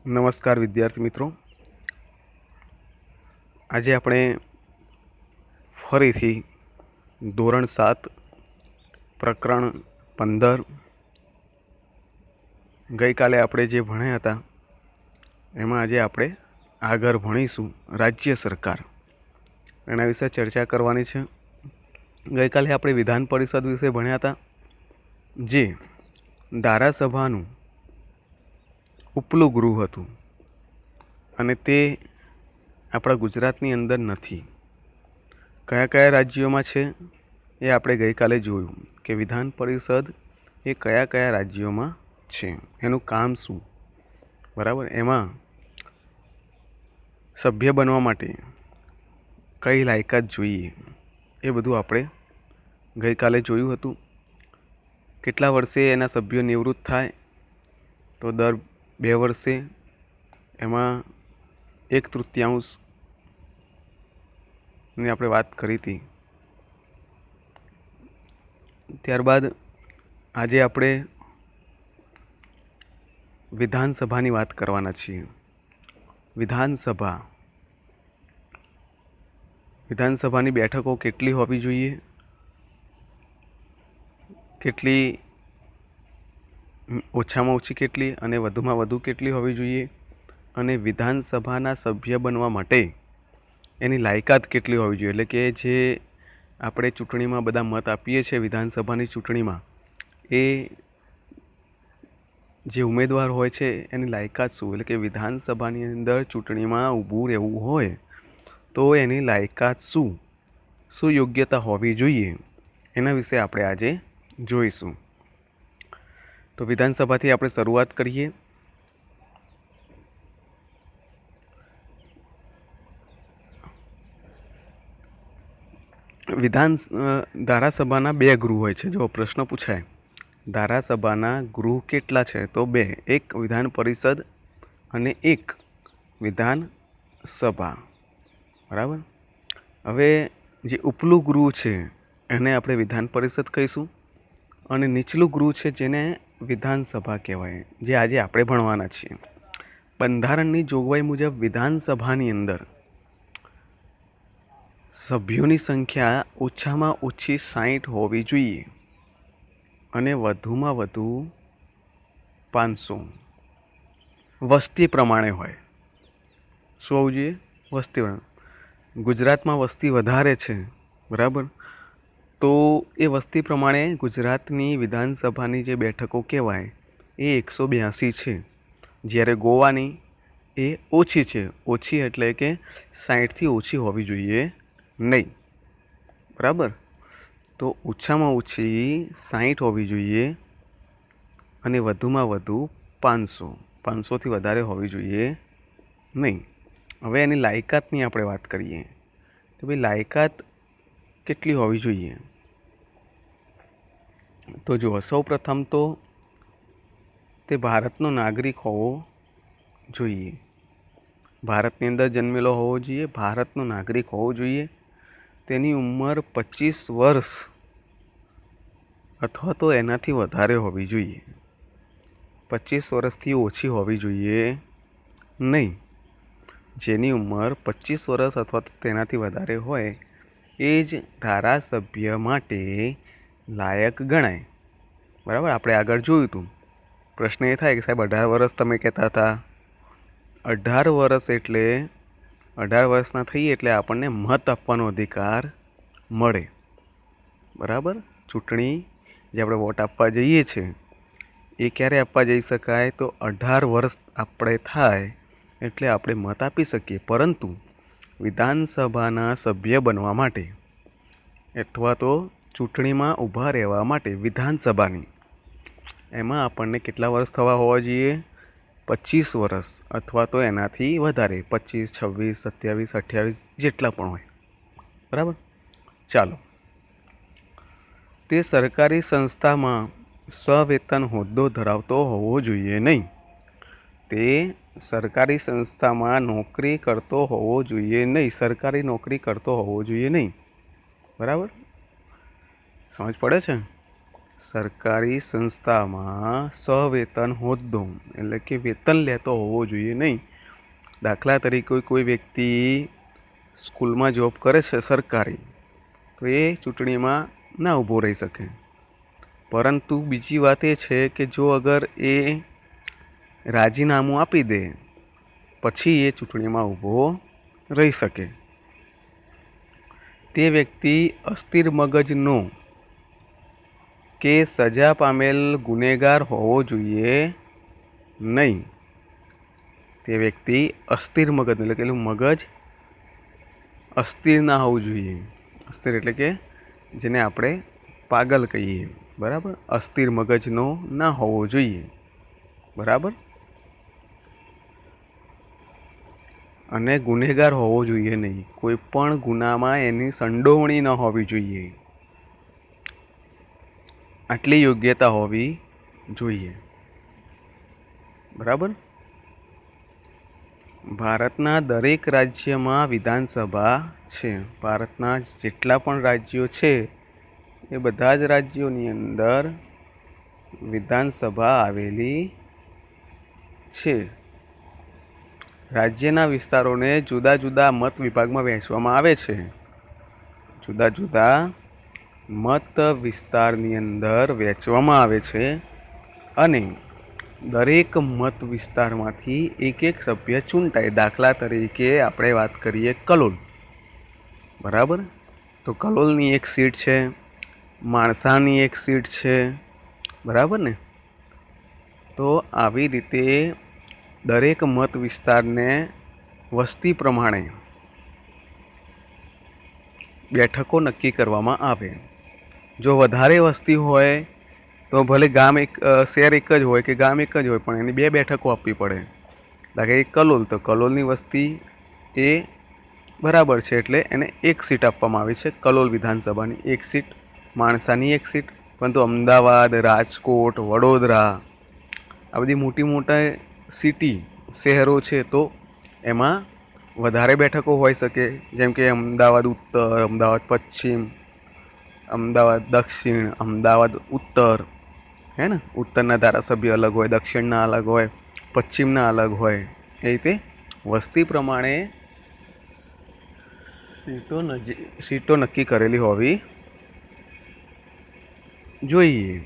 નમસ્કાર વિદ્યાર્થી મિત્રો, આજે આપણે ફરીથી ધોરણ 7 પ્રકરણ 15 ગઈકાલે આપણે જે ભણ્યા હતા એમાં આજે આપણે આગળ ભણીશું રાજ્ય સરકાર, એના વિશે ચર્ચા કરવાની છે. ગઈકાલે આપણે વિધાન પરિષદ વિશે ભણ્યા હતા, જે ધારાસભાનું ઉપલું ગૃહ હતું અને તે આપણા ગુજરાતની અંદર નથી. કયા કયા રાજ્યોમાં છે એ આપણે ગઈકાલે જોયું કે વિધાન પરિષદ એ કયા કયા રાજ્યોમાં છે, એનું કામ શું, બરાબર. એમાં સભ્ય બનવા માટે કઈ લાયકાત જોઈએ એ બધું આપણે ગઈકાલે જોયું હતું. કેટલા વર્ષે એના સભ્યો નિવૃત્ત થાય, તો દર 2 વર્ષે, એમાં 1/3 આપણે વાત કરી હતી. ત્યારબાદ આજે આપણે વિધાનસભાની વાત કરવાના છીએ. વિધાનસભાની બેઠકો કેટલી હોવી જોઈએ, કેટલી ઓછામાં ઓછી કેટલી અને વધુમાં વધુ કેટલી હોવી જોઈએ, અને વિધાનસભાના સભ્ય બનવા માટે એની લાયકાત કેટલી હોવી જોઈએ. એટલે કે જે આપણે ચૂંટણીમાં બધા મત આપીએ છીએ વિધાનસભાની ચૂંટણીમાં, એ જે ઉમેદવાર હોય છે એની લાયકાત શું, એટલે કે વિધાનસભાની અંદર ચૂંટણીમાં ઊભું રહેવું હોય તો એની લાયકાત શું યોગ્યતા હોવી જોઈએ, એના વિશે આપણે આજે જોઈશું. તો વિધાનસભાથી આપણે શરૂઆત કરીએ. ધારાસભાના 2 ગૃહ હોય છે. જો પ્રશ્ન પૂછાય ધારાસભાના ગૃહ કેટલા છે, તો 2, એક વિધાન પરિષદ અને એક વિધાનસભા, બરાબર. હવે જે ઉપલું ગૃહ છે એને આપણે વિધાન પરિષદ કહીશું, અને નીચલું ગૃહ છે જેને વિધાનસભા કહેવાય, જે આજે આપણે ભણવાના છીએ. બંધારણની જોગવાઈ મુજબ વિધાનસભાની અંદર સભ્યોની સંખ્યા ઓછામાં ઓછી 60 હોવી જોઈએ અને વધુમાં વધુ 500 વસ્તી પ્રમાણે હોય. શું હોવું જોઈએ? વસ્તી પ્રમાણે. ગુજરાતમાં વસ્તી વધારે છે, બરાબર, તો એ વસ્તી પ્રમાણે ગુજરાતની વિધાનસભાની જે બેઠકો કહેવાય એ 182 છે, જ્યારે ગોવાની એ ઓછી છે. ઓછી એટલે કે 60થી ઓછી હોવી જોઈએ નહીં, બરાબર. તો ઓછામાં ઓછી 60 હોવી જોઈએ અને વધુમાં વધુ 500થી વધારે હોવી જોઈએ નહીં. હવે એની લાયકાતની આપણે વાત કરીએ તો ભાઈ લાયકાત કેટલી હોવી જોઈએ, તો જુઓ, સૌ પ્રથમ તો તે ભારતનો નાગરિક હોવો જોઈએ, ભારતની અંદર જન્મેલો હોવો જોઈએ, ભારતનો નાગરિક હોવો જોઈએ. તેની ઉંમર 25 વર્ષ અથવા તો એનાથી વધારે હોવી જોઈએ. 25 વર્ષથી ઓછી હોવી જોઈએ નહીં. જેની ઉંમર 25 વર્ષ અથવા તો તેનાથી વધારે હોય એ જ ધારાસભ્ય માટે લાયક ગણાય, બરાબર. આપણે આગળ જોયું હતું. પ્રશ્ન એ થાય કે સાહેબ 18 વર્ષ તમે કહેતા હતા. 18 વર્ષ એટલે 18 વર્ષના થઈએ એટલે આપણને મત આપવાનો અધિકાર મળે, બરાબર. ચૂંટણી જે આપણે વોટ આપવા જઈએ છીએ એ ક્યારે આપવા જઈ શકાય, તો 18 વર્ષ આપણે થાય એટલે આપણે મત આપી શકીએ. પરંતુ વિધાનસભાના સભ્ય બનવા માટે અથવા તો ચૂંટણીમાં ઊભા રહેવા માટે વિધાનસભાની, એમાં આપણને કેટલા વર્ષ થવા હોવા જોઈએ? 25 વર્ષ અથવા તો એનાથી વધારે, 25, 26, 27, 28 જેટલા પણ હોય, બરાબર. ચાલો. તે સરકારી સંસ્થામાં સવેતન હોદ્દો ધરાવતો હોવો જોઈએ નહીં. તે સરકારી સંસ્થામાં નોકરી કરતો હોવો જોઈએ નહીં, સરકારી નોકરી કરતો હોવો જોઈએ નહીં, બરાબર. સમજ પડે છે? સરકારી સંસ્થામાં સહવેતન હોદ્દો એટલે કે વેતન લેતો હોવો જોઈએ નહીં. દાખલા તરીકે કોઈ વ્યક્તિ સ્કૂલમાં જોબ કરે છે સરકારી, તો એ ચૂંટણીમાં ના ઊભો રહી શકે. પરંતુ બીજી વાત એ છે કે જો અગર એ રાજીનામું આપી દે પછી એ ચૂંટણીમાં ઊભો રહી શકે. તે વ્યક્તિ અસ્થિર મગજનો કે સજા પામેલ ગુનેગાર હોવો જોઈએ નહીં. તે વ્યક્તિ અસ્થિર મગજ એટલે કે મગજ અસ્થિર ના હોવું જોઈએ. અસ્થિર એટલે કે જેને આપણે પાગલ કહીએ, બરાબર. અસ્થિર મગજનો ના હોવો જોઈએ, બરાબર. અને ગુનેગાર હોવો જોઈએ નહીં. કોઈ પણ ગુનામાં એની સંડોવણી ન હોવી જોઈએ. આટલી યોગ્યતા હોવી જોઈએ, બરાબર. ભારતના દરેક રાજ્યમાં વિધાનસભા છે. ભારતના જેટલા પણ રાજ્યો છે એ બધા જ રાજ્યોની અંદર વિધાનસભા આવેલી છે. રાજ્યના વિસ્તારોને જુદા જુદા મત વિભાગમાં વહેંચવામાં આવે છે. જુદા જુદા મત વિસ્તારની અંદર વહેંચવામાં આવે છે અને દરેક મત વિસ્તારમાંથી એક એક સભ્ય ચૂંટાય. દાખલા તરીકે આપણે વાત કરીએ કલોલ, બરાબર. તો કલોલની એક સીટ છે, માણસાની એક સીટ છે, બરાબર ને. તો આવી રીતે દરેક મત વિસ્તારને વસ્તી પ્રમાણે બેઠકો નક્કી કરવામાં આવે. જો વધારે વસ્તી હોય તો ભલે ગામ શહેર એક જ હોય કે ગામ એક જ હોય, પણ એની 2 બેઠકો આપવી પડે. દાખલા કે કલોલ, તો કલોલની વસ્તી એ બરાબર છે એટલે એને 1 સીટ આપવામાં આવી છે, કલોલ વિધાનસભાની 1 સીટ, માણસાની 1 સીટ. પરંતુ અમદાવાદ, રાજકોટ, વડોદરા આ બધી મોટી મોટા સિટી શહેરો છે તો એમાં વધારે બેઠકો હોઈ શકે. જેમ કે અમદાવાદ ઉત્તર, અમદાવાદ પશ્ચિમ, અમદાવાદ દક્ષિણ, અમદાવાદ ઉત્તર, હે ને. ઉત્તરના ધારાસભ્ય અલગ હોય, દક્ષિણના અલગ હોય, પશ્ચિમના અલગ હોય. એ રીતે વસ્તી પ્રમાણે સીટો નક્કી કરેલી હોવી જોઈએ.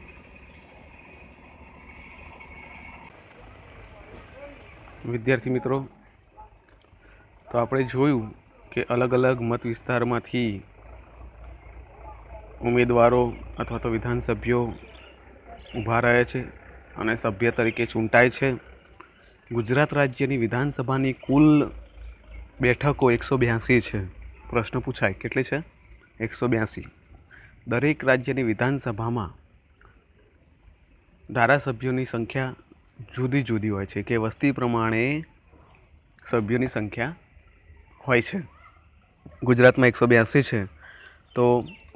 વિદ્યાર્થી મિત્રો, તો આપણે જોયું કે અલગ અલગ મત વિસ્તારમાંથી ઉમેદવારો અથવા તો વિધાનસભ્યો ઊભા રહે છે અને સભ્ય તરીકે ચૂંટાય છે. ગુજરાત રાજ્યની વિધાનસભાની કુલ બેઠકો 182 છે. પ્રશ્ન પૂછાય કેટલી છે? 182. દરેક રાજ્યની વિધાનસભામાં ધારાસભ્યોની સંખ્યા જુદી જુદી હોય છે, કે વસ્તી પ્રમાણે સભ્યોની સંખ્યા હોય છે. ગુજરાતમાં 182 છે તો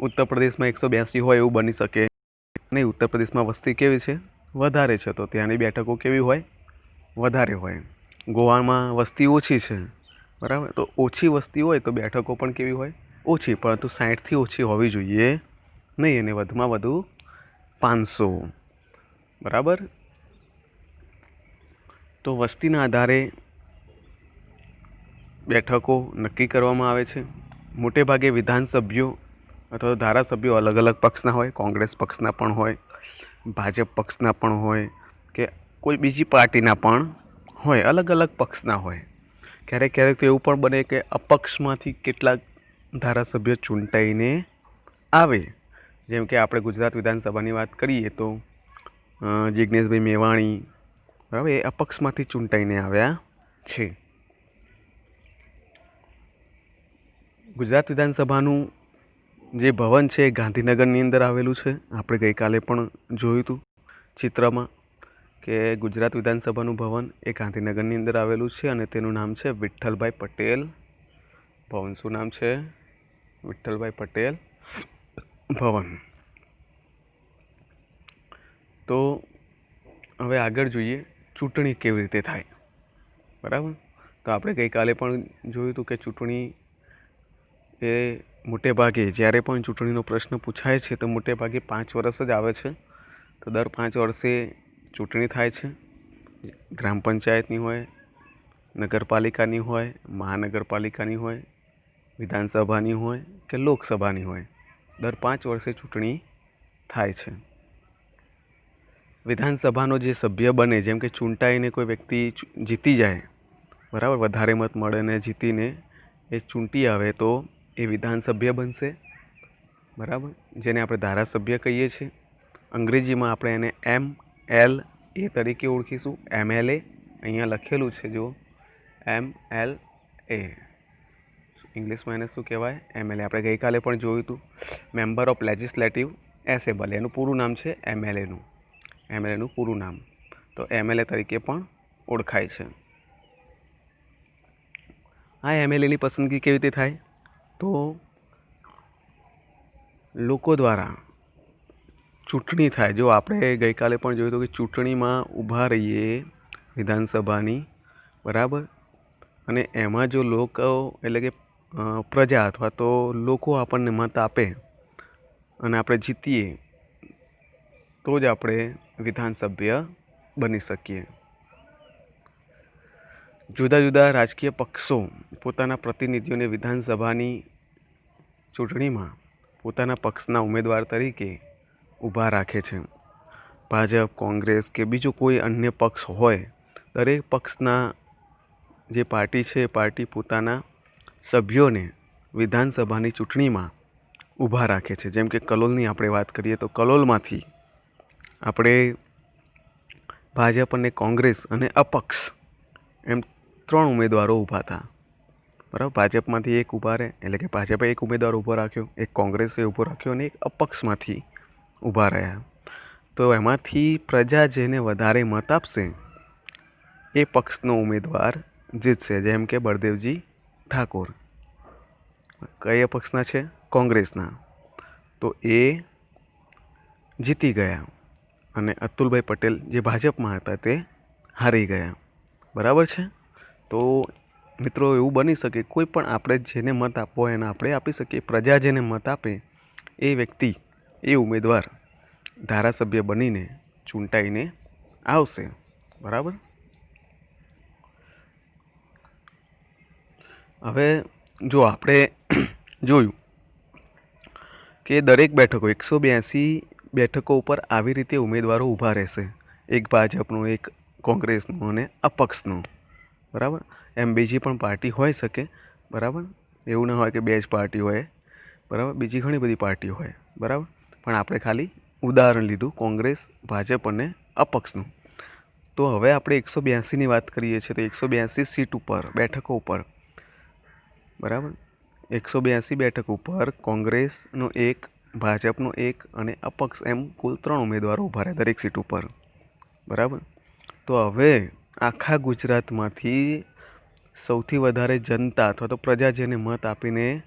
ઉત્તર પ્રદેશમાં 182 હોય એવું બની શકે નહીં. ઉત્તર પ્રદેશમાં વસ્તી કેવી છે? વધારે છે, તો ત્યાંની બેઠકો કેવી હોય? વધારે હોય. ગોવામાં વસ્તી ઓછી છે, બરાબર. તો ઓછી વસ્તી હોય તો બેઠકો પણ કેવી હોય? ઓછી, પરંતુ 60થી ઓછી હોવી જોઈએ નહીં, અને વધુમાં વધુ 500, બરાબર. તો વસ્તીના આધારે બેઠકો નક્કી કરવામાં આવે છે. મોટે ભાગે વિધાનસભ્યો અથવા ધારાસભ્યો અલગ અલગ પક્ષના હોય. કોંગ્રેસ પક્ષના પણ હોય, ભાજપ પક્ષના પણ હોય, કે કોઈ બીજી પાર્ટીના પણ હોય, અલગ અલગ પક્ષના હોય. ક્યારેક ક્યારેક તો એવું પણ બને કે અપક્ષમાંથી કેટલાક ધારાસભ્યો ચૂંટાઈને આવે. જેમ કે આપણે ગુજરાત વિધાનસભાની વાત કરીએ તો જિજ્ઞેશભાઈ મેવાણી, બરાબર, એ અપક્ષમાંથી ચૂંટાઈને આવ્યા છે. ગુજરાત વિધાનસભાનું જે ભવન છે એ ગાંધીનગરની અંદર આવેલું છે. આપણે ગઈકાલે પણ જોયું હતું ચિત્રમાં કે ગુજરાત વિધાનસભાનું ભવન એ ગાંધીનગરની અંદર આવેલું છે અને તેનું નામ છે વિઠ્ઠલભાઈ પટેલ ભવન. શું નામ છે? વિઠ્ઠલભાઈ પટેલ ભવન. તો હવે આગળ જોઈએ ચૂંટણી કેવી રીતે થાય, બરાબર. તો આપણે ગઈકાલે પણ જોયું હતું કે ચૂંટણી એ મોટે ભાગે જ્યારે પણ ચૂંટણીનો પ્રશ્ન પૂછાય છે તો મોટે ભાગે 5 વર્ષ જ આવે છે. તો દર 5 વર્ષે ચૂંટણી થાય છે. ગ્રામ પંચાયતની હોય, નગરપાલિકાની હોય, મહાનગરપાલિકાની હોય, વિધાનસભાની હોય કે લોકસભાની હોય, દર 5 વર્ષે ચૂંટણી થાય છે. વિધાનસભાનો જે સભ્ય બને, જેમ કે ચૂંટાઈને કોઈ વ્યક્તિ જીતી જાય, બરાબર, વધારે મત મળે ને જીતીને એ ચૂંટી આવે તો એ વિધાનસભ્ય બનશે, બરાબર, જેને આપણે ધારાસભ્ય કહીએ છીએ. અંગ્રેજીમાં આપણે એને MLA તરીકે ઓળખીશું. MLA અહીંયા લખેલું છે, જો MLA. ઇંગ્લિશમાં એને શું કહેવાય? MLA. આપણે ગઈકાલે પણ જોયું હતું, મેમ્બર ઓફ લેજિસ્લેટિવ એસેમ્બલી. એનું પૂરું નામ છે MLAનું પૂરું નામ. તો MLA તરીકે પણ ઓળખાય છે. આ MLAની પસંદગી કેવી રીતે થાય? તો લોકો દ્વારા ચૂંટણી થાય. જો આપણે ગઈકાલે પણ જોયું હતું કે ચૂંટણીમાં ઊભા રહીએ વિધાનસભાની, બરાબર, અને એમાં જો લોકો એટલે કે પ્રજા અથવા તો લોકો આપણને મત આપે અને આપણે જીતીએ તો જ આપણે વિધાનસભ્ય બની શકીએ. જુદા જુદા રાજકીય પક્ષો પોતાના પ્રતિનિધિઓને વિધાનસભાની ચૂંટણીમાં પોતાના પક્ષના ઉમેદવાર તરીકે ઊભા રાખે છે. ભાજપ, કોંગ્રેસ કે બીજો કોઈ અન્ય પક્ષ હોય, દરેક પક્ષના જે પાર્ટી છે એ પાર્ટી પોતાના સભ્યોને વિધાનસભાની ચૂંટણીમાં ઊભા રાખે છે. જેમ કે કલોલની આપણે વાત કરીએ તો કલોલમાંથી આપણે ભાજપ અને કોંગ્રેસ અને અપક્ષ એમ 3 ઉમેદવારો ઊભા હતા, બરાબર. ભાજપમાંથી એક ઊભા રહે, એટલે કે ભાજપે એક ઉમેદવાર ઊભો રાખ્યો, એક કોંગ્રેસે ઊભો રાખ્યો અને એક અપક્ષમાંથી ઊભા રહ્યા. તો એમાંથી પ્રજા જેને વધારે મત આપશે એ પક્ષનો ઉમેદવાર જીતશે. જેમ કે બળદેવજી ઠાકોર કયા પક્ષના છે? કોંગ્રેસના. તો એ જીતી ગયા અને અતુલભાઈ પટેલ જે ભાજપમાં હતા તે હારી ગયા, બરાબર છે. તો મિત્રો, એવું બની શકે કોઈ પણ આપણે જેને મત આપવો હોય એને આપણે આપી શકીએ. પ્રજા જેને મત આપે એ વ્યક્તિ, એ ઉમેદવાર ધારાસભ્ય બનીને ચૂંટાઈને આવશે, બરાબર. હવે જો આપણે જોયું કે દરેક બેઠકો 182 બેઠકો ઉપર આવી રીતે ઉમેદવારો ઊભા રહેશે. એક ભાજપનું, એક કોંગ્રેસનું અને અપક્ષનું, બરાબર. એમ બીજી પણ પાર્ટી હોઈ શકે, બરાબર. એવું ના હોય કે 2 જ પાર્ટી હોય, બરાબર. બીજી ઘણી બધી પાર્ટી હોય, બરાબર. પણ આપણે ખાલી ઉદાહરણ લીધું કોંગ્રેસ, ભાજપ અને અપક્ષનું. તો હવે આપણે 182ની વાત કરીએ છીએ તો 182 સીટ ઉપર, બેઠકો ઉપર, બરાબર, 182 બેઠક ઉપર કોંગ્રેસનો 1, ભાજપનો 1 અને અપક્ષ એમ કુલ 3 ઉમેદવારો ઊભા રહે દરેક સીટ ઉપર, બરાબર. તો હવે આખા ગુજરાતમાંથી સૌથી વધારે જનતા અથવા તો પ્રજા જેને મત આપીને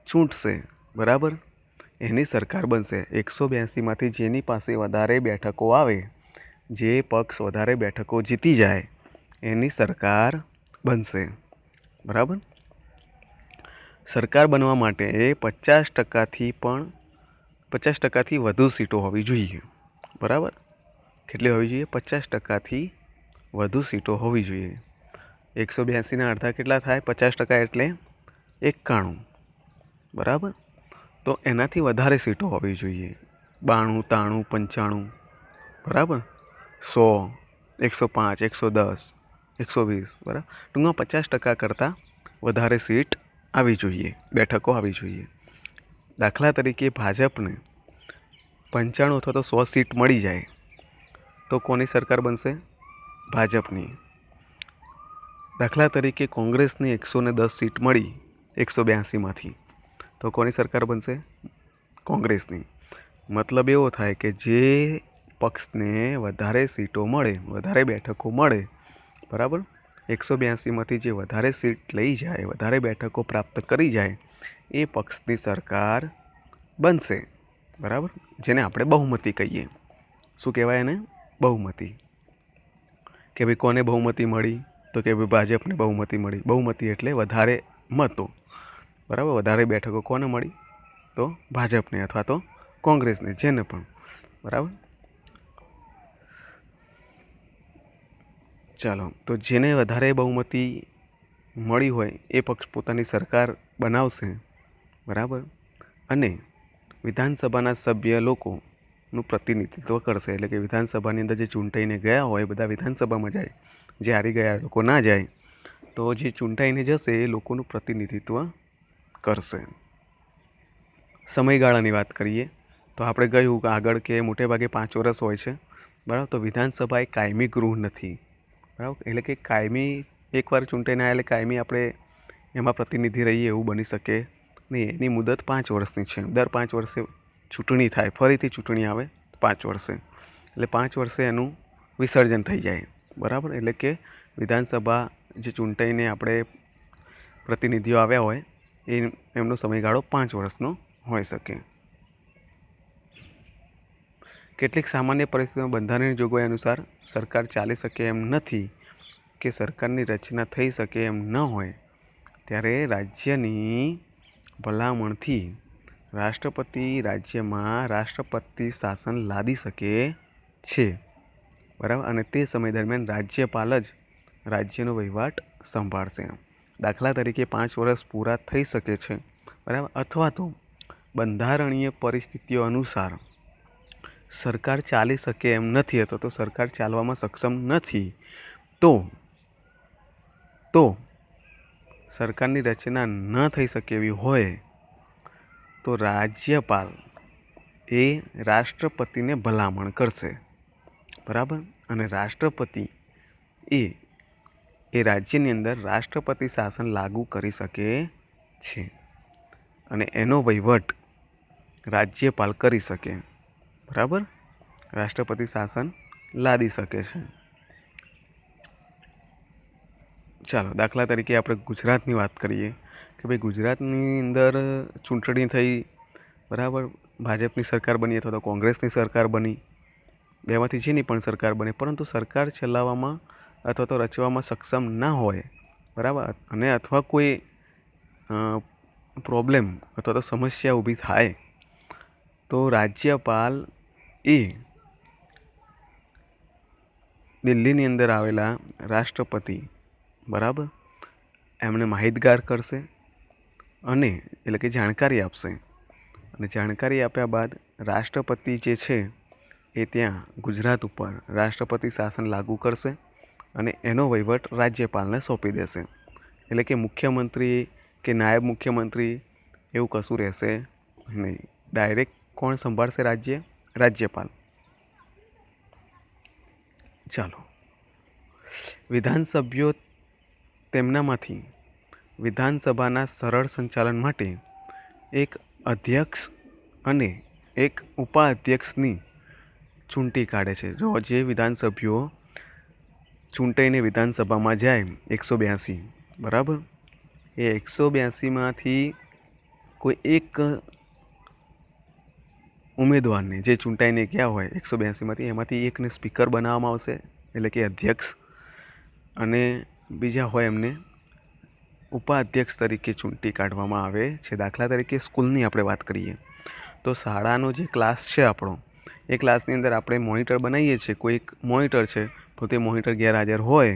ચૂંટશે, બરાબર, એની સરકાર બનશે. 182માંથી જેની પાસે વધારે બેઠકો આવે, જે પક્ષ વધારે બેઠકો જીતી જાય એની સરકાર બનશે, બરાબર. સરકાર બનવા માટે 50%થી વધુ સીટો હોવી જોઈએ, બરાબર. કેટલી હોવી જોઈએ? 50%થી વધુ સીટો હોવી જોઈએ. 182ના અડધા કેટલા થાય? 50% એટલે 91, બરાબર. તો એનાથી વધારે સીટો હોવી જોઈએ. 92, 93, 95, બરાબર, 100, 105, 110, 120, બરાબર. ટૂંકમાં 50% કરતાં વધારે સીટ આવી જોઈએ, બેઠકો આવી જોઈએ. દાખલા તરીકે ભાજપને 95 અથવા તો 100 સીટ મળી જાય તો કોની સરકાર બનશે? ભાજપની. દાખલા તરીકે કોંગ્રેસને 110 સીટ મળી 182માંથી તો કોની સરકાર બનશે? કોંગ્રેસની. મતલબ એવો થાય કે જે પક્ષને વધારે સીટો મળે, વધારે બેઠકો મળે, બરાબર, 182માંથી જે વધારે સીટ લઈ જાય, વધારે બેઠકો પ્રાપ્ત કરી જાય એ પક્ષની સરકાર બનશે, બરાબર. જેને આપણે બહુમતી કહીએ. શું કહેવાય એને? બહુમતી. કે ભાઈ કોને બહુમતી મળી? તો કે ભાઈ ભાજપને બહુમતી મળી. બહુમતી એટલે વધારે મતો, બરાબર. વધારે બેઠકો કોને મળી? તો ભાજપને અથવા તો કોંગ્રેસને, જેને પણ, બરાબર. ચાલો, તો જેને વધારે બહુમતી મળી હોય એ પક્ષ પોતાની સરકાર બનાવશે, બરાબર, અને વિધાનસભાના સભ્ય લોકોનું પ્રતિનિધિત્વ કરશે. એટલે કે વિધાનસભાની અંદર જે ચૂંટાઈને ગયા હોય બધા વિધાનસભામાં જાય, જે હારી ગયા લોકો ના જાય, તો જે ચૂંટાઈને જશે એ લોકોનું પ્રતિનિધિત્વ કરશે. સમયગાળાની વાત કરીએ તો આપણે કહ્યું કે આગળ કે મોટે ભાગે 5 વર્ષ હોય છે, બરાબર. તો વિધાનસભા એ કાયમી ગૃહ નથી, બરાબર. એટલે કે કાયમી એકવાર ચૂંટાઈને આવ્યા એટલે કાયમી આપણે એમાં પ્રતિનિધિ રહીએ એવું બની શકે નહીં. એની મુદત 5 વર્ષની છે. દર 5 વર્ષે ચૂંટણી થાય, ફરીથી ચૂંટણી આવે 5 વર્ષે, એટલે 5 વર્ષે એનું વિસર્જન થઈ જાય, બરાબર. એટલે કે વિધાનસભા જે ચૂંટાઈને આપણે પ્રતિનિધિઓ આવ્યા હોય એમનો સમયગાળો 5 વર્ષનો હોઈ શકે. કેટલીક સામાન્ય પરિસ્થિતિમાં બંધારણની જોગવાઈ અનુસાર સરકાર ચાલી શકે એમ નથી કે સરકારની રચના થઈ શકે એમ ન હોય ત્યારે રાજ્યની ભલામણથી રાષ્ટ્રપતિ રાજ્યમાં રાષ્ટ્રપતિ શાસન લાદી શકે છે, બરાબર. અને તે સમય દરમિયાન રાજ્યપાલ જ રાજ્યનો વહીવટ સંભાળશે. દાખલા તરીકે 5 વર્ષ પૂરા થઈ શકે છે, બરાબર. અથવા તો બંધારણીય પરિસ્થિતિઓ અનુસાર સરકાર ચાલી શકે એમ નથી, અથવા તો સરકાર ચાલવામાં સક્ષમ નથી, તો સરકારની રચના ન થઈ શકે એવી હોય તો રાજ્યપાલ એ રાષ્ટ્રપતિને ભલામણ કરશે, બરાબર. અને રાષ્ટ્રપતિ એ રાજ્યની અંદર રાષ્ટ્રપતિ શાસન લાગુ કરી શકે છે અને એનો વહીવટ રાજ્યપાલ કરી શકે, બરાબર. રાષ્ટ્રપતિ શાસન લાદી શકે છે. ચાલો, દાખલા તરીકે આપણે ગુજરાતની વાત કરીએ કે ભાઈ ગુજરાતની અંદર ચૂંટણી થઈ, બરાબર. ભાજપની સરકાર બની અથવા તો કોંગ્રેસની સરકાર બની, બેમાંથી જેની પણ સરકાર બને, પરંતુ સરકાર ચલાવવામાં અથવા તો રચવામાં સક્ષમ ના હોય, બરાબર, અને અથવા કોઈ પ્રોબ્લેમ અથવા તો સમસ્યા ઊભી થાય તો રાજ્યપાલ એ દિલ્હીની અંદર આવેલા રાષ્ટ્રપતિ, બરાબર, એમને માહિતગાર કરશે અને એટલે કે જાણકારી આપશે. અને જાણકારી આપ્યા બાદ રાષ્ટ્રપતિ જે છે એ ત્યાં ગુજરાત ઉપર રાષ્ટ્રપતિ શાસન લાગુ કરશે અને એનો વહીવટ રાજ્યપાલને સોંપી દેશે. એટલે કે મુખ્યમંત્રી કે નાયબ મુખ્યમંત્રી એવું કશું રહેશે નહીં. ડાયરેક્ટ કોણ સંભાળશે રાજ્યપાલ. ચાલો, વિધાનસભ્યો તેમનામાંથી વિધાનસભાના સરળ સંચાલન માટે એક અધ્યક્ષ અને એક ઉપાધ્યક્ષની ચૂંટી કાઢે છે. જો જે વિધાનસભ્યો ચૂંટાઈને વિધાનસભામાં જાય 182, બરાબર, એ 182માંથી કોઈ એક ઉમેદવારને જે ચૂંટાઈને ગયા હોય 182માંથી એમાંથી એકને સ્પીકર બનાવવામાં આવશે, એટલે કે અધ્યક્ષ, અને બીજા હોય એમને ઉપાધ્યક્ષ તરીકે ચૂંટી કાઢવામાં આવે છે. દાખલા તરીકે સ્કૂલની આપણે વાત કરીએ તો શાળાનો જે ક્લાસ છે આપણો, એ ક્લાસની અંદર આપણે મોનિટર બનાવીએ છીએ. કોઈ એક મોનિટર છે તો તે મોનિટર ગેરહાજર હોય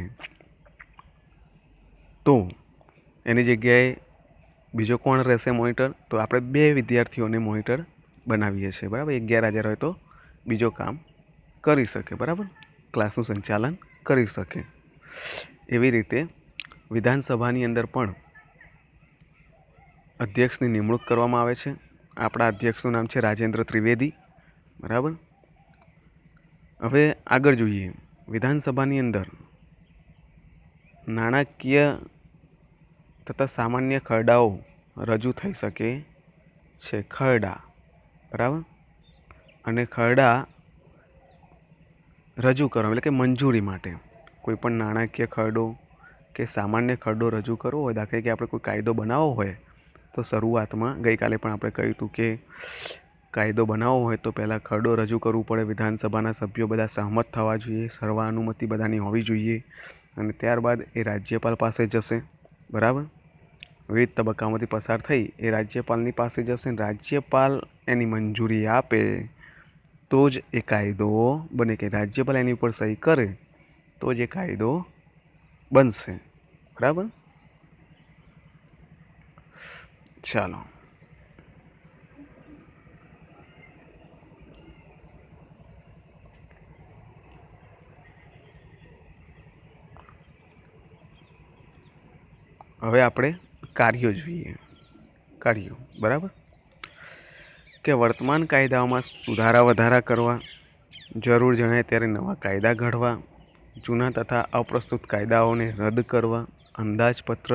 તો એની જગ્યાએ બીજો કોણ રહેશે મોનિટર? તો આપણે 2 વિદ્યાર્થીઓને મોનિટર બનાવીએ છીએ, બરાબર. એક ગેરહાજર હોય તો બીજો કામ કરી શકે, બરાબર, ક્લાસનું સંચાલન કરી શકે. એવી રીતે વિધાનસભાની અંદર પણ અધ્યક્ષની નિમણૂક કરવામાં આવે છે. આપણા અધ્યક્ષનું નામ છે રાજેન્દ્ર ત્રિવેદી, બરાબર. હવે આગળ જોઈએ. વિધાનસભાની અંદર નાણાકીય તથા સામાન્ય ખરડાઓ રજૂ થઈ શકે છે. ખરડા, બરાબર. અને ખરડા રજૂ કરવા એટલે કે મંજૂરી માટે કોઈ પણ નાણાકીય ખરડો કે સામાન્ય ખરડો રજૂ કરવો હોય, દાખલા કે આપણે કોઈ કાયદો બનાવવો હોય તો શરૂઆતમાં ગઈકાલે પણ આપણે કહ્યું હતું કે કાયદો બનાવવો હોય તો પહેલાં ખરડો રજૂ કરવું પડે. વિધાનસભાના સભ્યો બધા સહમત થવા જોઈએ, સર્વાનુમતિ બધાની હોવી જોઈએ, અને ત્યારબાદ એ રાજ્યપાલ પાસે જશે, બરાબર. વિવિધ તબક્કામાંથી પસાર થઈ એ રાજ્યપાલની પાસે જશે. રાજ્યપાલ એની મંજૂરી આપે તો જ એ કાયદો બને. કે રાજ્યપાલ એની ઉપર સહી કરે તો જે કાયદો બનશે. બરાબર. ચાલો, હવે આપણે કાર્યો જોઈએ. કાર્યો. બરાબર. કે વર્તમાન કાયદાઓમાં સુધારા વધારા કરવા, જરૂર જણાય ત્યારે નવા કાયદા ઘડવા, જૂના તથા અપ્રસ્તુત કાયદાઓને રદ કરવા, અંદાજપત્ર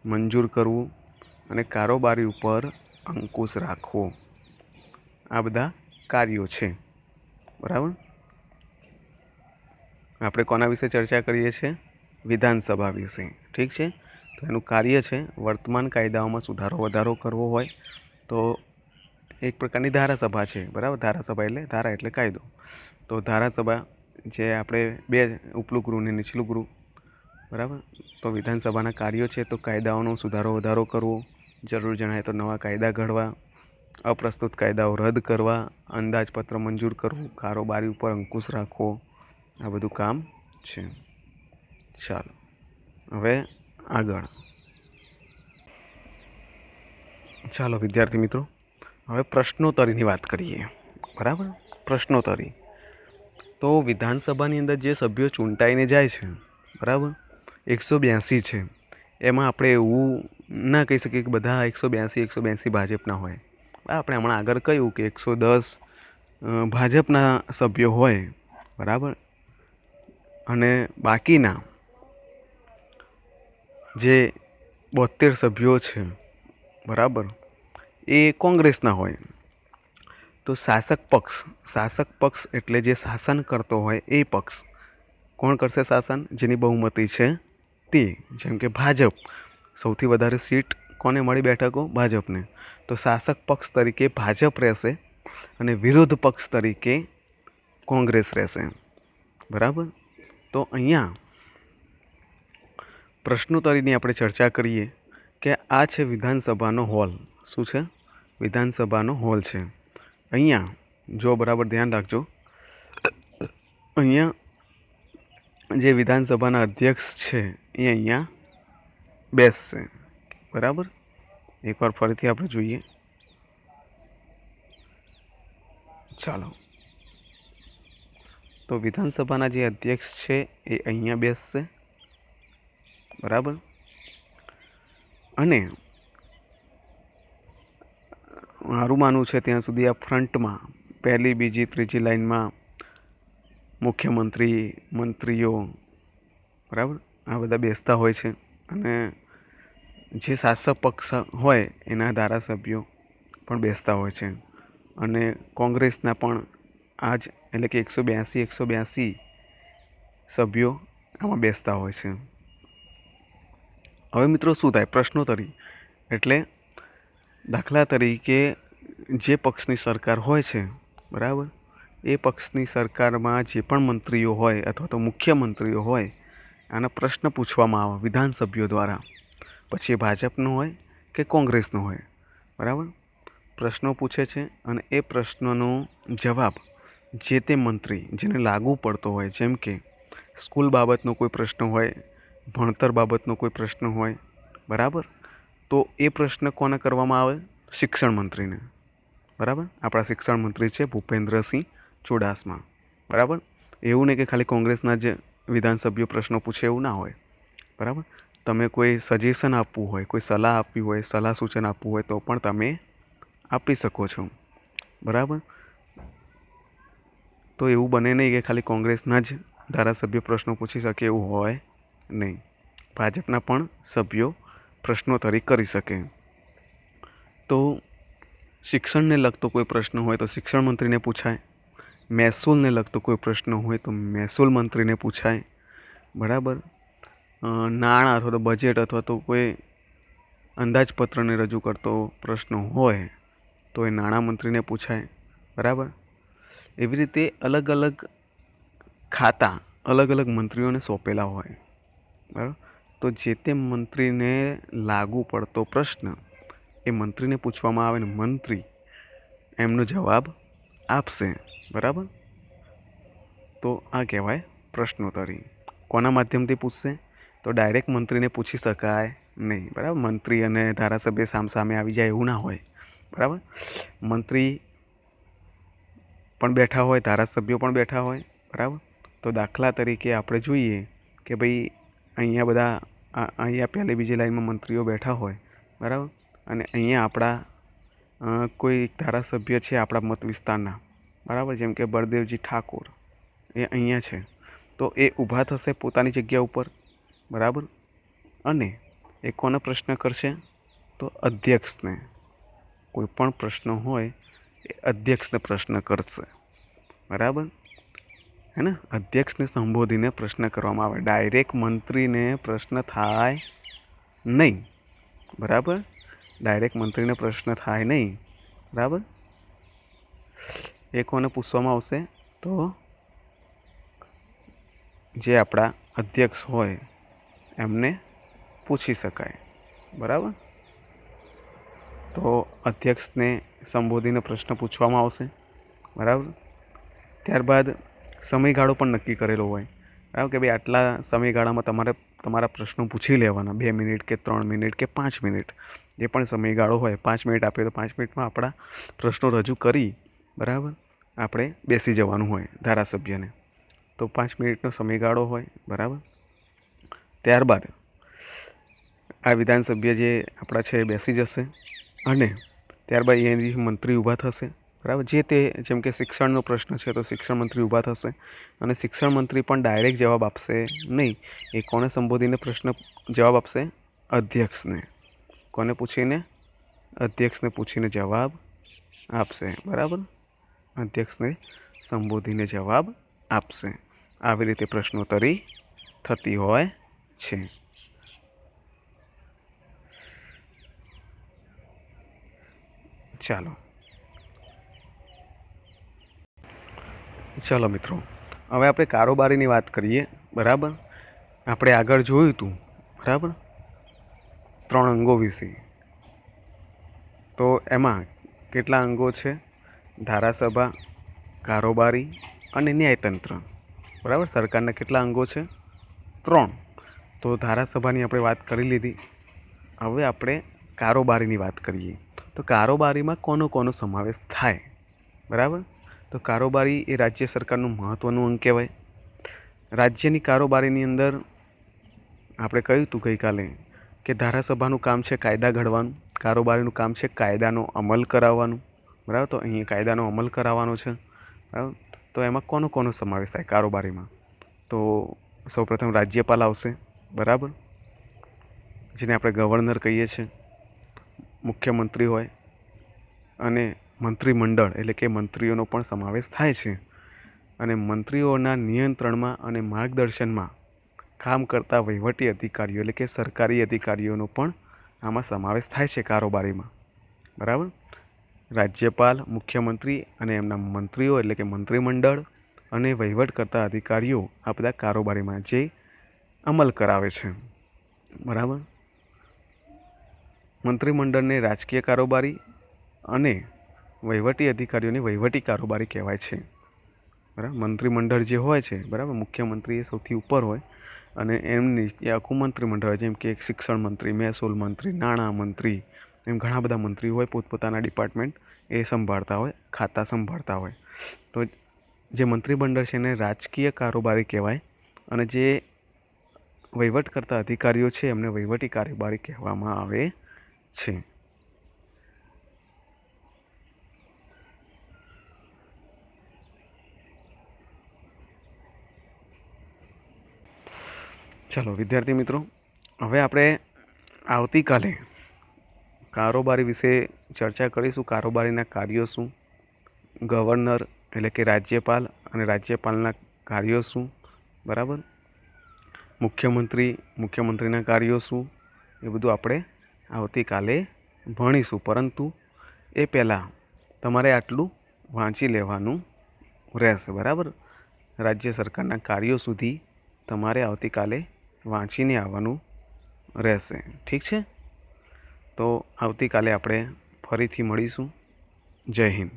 મંજૂર કરવું અને કારોબારી ઉપર અંકુશ રાખવો. આ બધા કાર્યો છે. બરાબર. આપણે કોના વિશે ચર્ચા કરીએ છીએ? વિધાનસભા વિશે. ઠીક છે. તો એનું કાર્ય છે વર્તમાન કાયદાઓમાં સુધારો વધારો કરવો હોય તો એક પ્રકારની ધારાસભા છે. બરાબર. ધારાસભા એટલે ધારા એટલે કાયદો. તો ધારાસભા જે આપણે બે ઉપલું ગૃહ ને નીચલું ગૃહ. બરાબર. તો વિધાનસભાના કાર્યો છે તો કાયદાઓનો સુધારો વધારો કરવો, જરૂર જણાય તો નવા કાયદા ઘડવા, અપ્રસ્તુત કાયદાઓ રદ કરવા, અંદાજપત્ર મંજૂર કરવું, કારોબારી ઉપર અંકુશ રાખવો. આ બધું કામ છે. ચાલો, હવે આગળ. ચાલો વિદ્યાર્થી મિત્રો, હવે પ્રશ્નોત્તરીની વાત કરીએ. બરાબર. પ્રશ્નોત્તરી. તો વિધાનસભાની અંદર જે સભ્યો ચૂંટાઈને જાય છે, બરાબર, 182 છે. એમાં આપણે એવું ના કહી શકીએ કે બધા 182 ભાજપના હોય. આપણે હમણાં આગળ કહ્યું કે 110 ભાજપના સભ્યો હોય. બરાબર. અને બાકીના જે 72 સભ્યો છે, બરાબર, એ કોંગ્રેસના હોય. તો શાસક પક્ષ એટલે જે શાસન કરતો હોય એ પક્ષ. કોણ કરશે શાસન? જેની બહુમતી છે તે. જેમ કે ભાજપ, સૌથી વધારે સીટ કોને મળી? બેઠકો ભાજપને. તો શાસક પક્ષ તરીકે ભાજપ રહેશે અને વિરોધ પક્ષ તરીકે કોંગ્રેસ રહેશે. બરાબર. તો અહીંયા પ્રશ્નોત્તરીની આપણે ચર્ચા કરીએ કે આ છે વિધાનસભાનો હોલ. શું છે? વિધાનસભાનો હોલ છે. અહીંયા જો બરાબર ધ્યાન રાખજો, અહીંયા જે વિધાનસભાના અધ્યક્ષ છે એ અહીંયા બેસશે. બરાબર. એકવાર ફરીથી આપણે જોઈએ. ચાલો, તો વિધાનસભાના જે અધ્યક્ષ છે એ અહીંયા બેસશે. બરાબર. અને મારું માનવું છે ત્યાં સુધી આ ફ્રન્ટમાં પહેલી, બીજી, ત્રીજી લાઈનમાં મુખ્યમંત્રી, મંત્રીઓ, બરાબર, આ બધા બેસતા હોય છે. અને જે શાસક પક્ષ હોય એના ધારાસભ્યો પણ બેસતા હોય છે. અને કોંગ્રેસના પણ આ જ એટલે કે 182 સભ્યો આમાં બેસતા હોય છે. હવે મિત્રો શું થાય? પ્રશ્નોત્તરી એટલે દાખલા તરીકે જે પક્ષની સરકાર હોય છે, બરાબર, એ પક્ષની સરકારમાં જે પણ મંત્રીઓ હોય અથવા તો મુખ્યમંત્રીઓ હોય, આના પ્રશ્ન પૂછવામાં આવે વિધાનસભ્યો દ્વારા. પછી એ ભાજપનો હોય કે કોંગ્રેસનો હોય. બરાબર. પ્રશ્નો પૂછે છે અને એ પ્રશ્નનો જવાબ જે તે મંત્રી જેને લાગુ પડતો હોય, જેમ કે સ્કૂલ બાબતનો કોઈ પ્રશ્ન હોય, ભણતર બાબતનો કોઈ પ્રશ્ન હોય, બરાબર, તો એ પ્રશ્ન કોને કરવામાં આવે? શિક્ષણ મંત્રીને. બરાબર. આપણા શિક્ષણ મંત્રી છે ભૂપેન્દ્રસિંહ ચુડાસમા. બરાબર. એવું નહીં કે ખાલી કોંગ્રેસના જ વિધાનસભ્યો પ્રશ્નો પૂછે, એવું ના હોય. બરાબર. તમે કોઈ સજેશન આપવું હોય, કોઈ સલાહ આપવી હોય, સલાહ સૂચન આપવું હોય તો પણ તમે આપી શકો છો. બરાબર. તો એવું બને નહીં કે ખાલી કોંગ્રેસના જ ધારાસભ્ય પ્રશ્નો પૂછી શકે, એવું હોય નહીં. ભાજપના પણ સભ્યો પ્રશ્નોત્તરી કરી શકે. તો શિક્ષણને લગતો કોઈ પ્રશ્ન હોય તો શિક્ષણ મંત્રીને પૂછાય. મહેસૂલને લગતો કોઈ પ્રશ્ન હોય તો મહેસૂલ મંત્રીને પૂછાય. બરાબર. નાણાં અથવા તો બજેટ અથવા તો કોઈ અંદાજપત્રને રજૂ કરતો પ્રશ્ન હોય તો એ નાણાં મંત્રીને પૂછાય. બરાબર. એવી રીતે અલગ અલગ ખાતા અલગ અલગ મંત્રીઓને સોંપેલા હોય. બરાબર. તો જે તે મંત્રીને લાગુ પડતો પ્રશ્ન એ મંત્રીને પૂછવામાં આવે ને મંત્રી એમનો જવાબ આપશે. બરાબર. તો આ કહેવાય પ્રશ્નોત્તરી. કોના માધ્યમથી પૂછશે? તો ડાયરેક્ટ મંત્રીને પૂછી શકાય નહીં, બરાબર. મંત્રી અને ધારાસભ્ય સામસામે આવી જાય એવું ના હોય, બરાબર. મંત્રી પણ બેઠા હોય, ધારાસભ્યો પણ બેઠા હોય, બરાબર. તો દાખલા તરીકે આપણે જોઈએ કે ભાઈ અહીંયા બધા અહીંયા પહેલી બીજી લાઈનમાં મંત્રીઓ બેઠા હોય, બરાબર. અને અહીંયા આપણા કોઈ ધારાસભ્ય છે આપણા મત વિસ્તારના, બરાબર, જેમ કે બળદેવજી ઠાકોર એ અહીંયા છે. તો એ ઊભા થશે પોતાની જગ્યા ઉપર, બરાબર. અને એ કોને પ્રશ્ન કરશે? તો અધ્યક્ષને. કોઈ પણ પ્રશ્ન હોય એ અધ્યક્ષને પ્રશ્ન કરશે, બરાબર. હે ને? અધ્યક્ષને સંબોધીને પ્રશ્ન કરવામાં આવે. ડાયરેક્ટ મંત્રીને પ્રશ્ન થાય નહીં, બરાબર. ડાયરેક્ટ મંત્રીને પ્રશ્ન થાય નહીં, બરાબર. એ કોને પૂછવામાં આવશે? તો જે આપણા અધ્યક્ષ હોય એમને પૂછી શકાય, બરાબર. તો અધ્યક્ષને સંબોધીને પ્રશ્ન પૂછવામાં આવશે, બરાબર. ત્યારબાદ સમયગાળો પણ નક્કી કરેલો હોય, બરાબર, કે ભાઈ આટલા સમયગાળામાં તમારે તમારા પ્રશ્નો પૂછી લેવાના. 2 મિનિટ કે 3 મિનિટ કે 5 મિનિટ, જે પણ સમયગાળો હોય. 5 મિનિટ આપે તો 5 મિનિટમાં આપણા પ્રશ્નો રજૂ કરી, બરાબર, આપણે બેસી જવાનું હોય ધારાસભ્યને. તો 5 મિનિટનો સમયગાળો હોય, બરાબર. ત્યારબાદ આ વિધાનસભ્ય જે આપણા છે એ બેસી જશે અને ત્યારબાદ એની મંત્રી ઊભા થશે, બરાબર. જે તે જેમ કે શિક્ષણનો પ્રશ્ન છે તો શિક્ષણ મંત્રી ઊભા થશે અને શિક્ષણ મંત્રી પણ ડાયરેક્ટ જવાબ આપશે નહીં. એ કોને સંબોધીને જવાબ આપશે? અધ્યક્ષને. કોને પૂછીને? અધ્યક્ષને પૂછીને જવાબ આપશે, બરાબર. અધ્યક્ષને સંબોધીને જવાબ આપશે. આવી રીતે પ્રશ્નોત્તરી થતી હોય છે. ચાલો મિત્રો, હવે આપણે કારોબારીની વાત કરીએ, બરાબર. આપણે આગળ જોયું હતું, બરાબર, 3 અંગો વિશે. તો એમાં કેટલા અંગો છે? ધારાસભા, કારોબારી અને ન્યાયતંત્ર, બરાબર. સરકારના કેટલા અંગો છે? 3. તો ધારાસભાની આપણે વાત કરી લીધી. હવે આપણે કારોબારીની વાત કરીએ. તો કારોબારીમાં કોનો સમાવેશ થાય? બરાબર. તો કારોબારી એ રાજ્ય સરકારનું મહત્ત્વનું અંગ કહેવાય. રાજ્યની કારોબારીની અંદર આપણે કહ્યું હતું ગઈકાલે કે ધારાસભાનું કામ છે કાયદા ઘડવાનું, કારોબારીનું કામ છે કાયદાનો અમલ કરાવવાનું, બરાબર. તો અહીંયા કાયદાનો અમલ કરાવવાનો છે, બરાબર. તો એમાં કોનો સમાવેશ થાય કારોબારીમાં? તો સૌપ્રથમ રાજ્યપાલ આવશે, બરાબર, જેને આપણે ગવર્નર કહીએ છીએ. મુખ્યમંત્રી હોય અને મંત્રીમંડળ એટલે કે મંત્રીઓનો પણ સમાવેશ થાય છે. અને મંત્રીઓના નિયંત્રણમાં અને માર્ગદર્શનમાં કામ કરતા વહીવટી અધિકારીઓ એટલે કે સરકારી અધિકારીઓનો પણ આમાં સમાવેશ થાય છે કારોબારીમાં, બરાબર. રાજ્યપાલ, મુખ્યમંત્રી અને એમના મંત્રીઓ એટલે કે મંત્રીમંડળ અને વહીવટ કરતા અધિકારીઓ આ બધા કારોબારીમાં જે અમલ કરાવે છે, બરાબર. મંત્રીમંડળને રાજકીય કારોબારી અને વહીવટી અધિકારીઓને વહીવટી કારોબારી કહેવાય છે, બરાબર. મંત્રીમંડળ જે હોય છે, બરાબર, મુખ્યમંત્રી એ સૌથી ઉપર હોય અને એમની એ આખું મંત્રીમંડળ હોય. જેમ કે શિક્ષણ મંત્રી, મહેસૂલ મંત્રી, નાણાં મંત્રી, એમ ઘણા બધા મંત્રી હોય, પોતપોતાના ડિપાર્ટમેન્ટ એ સંભાળતા હોય, ખાતા સંભાળતા હોય. તો જે મંત્રીમંડળ છે એને રાજકીય કારોબારી કહેવાય અને જે વહીવટ કરતા અધિકારીઓ છે એમને વહીવટી કારોબારી કહેવામાં આવે છે. ચાલો વિદ્યાર્થી મિત્રો, હવે આપણે આવતીકાલે કારોબારી વિશે ચર્ચા કરીશું. કારોબારીના કાર્યો શું? ગવર્નર એટલે કે રાજ્યપાલ અને રાજ્યપાલના કાર્યો શું? બરાબર. મુખ્યમંત્રીના કાર્યો શું? એ બધું આપણે આવતીકાલે ભણીશું. પરંતુ એ પહેલાં તમારે આટલું વાંચી લેવાનું રહેશે, બરાબર. રાજ્ય સરકારના કાર્યો સુધી તમારે આવતીકાલે વાંચીને આવવાનું રહેશે, ઠીક છે? તો આવતીકાલે આપણે ફરીથી મળીશું. જય હિન્દ.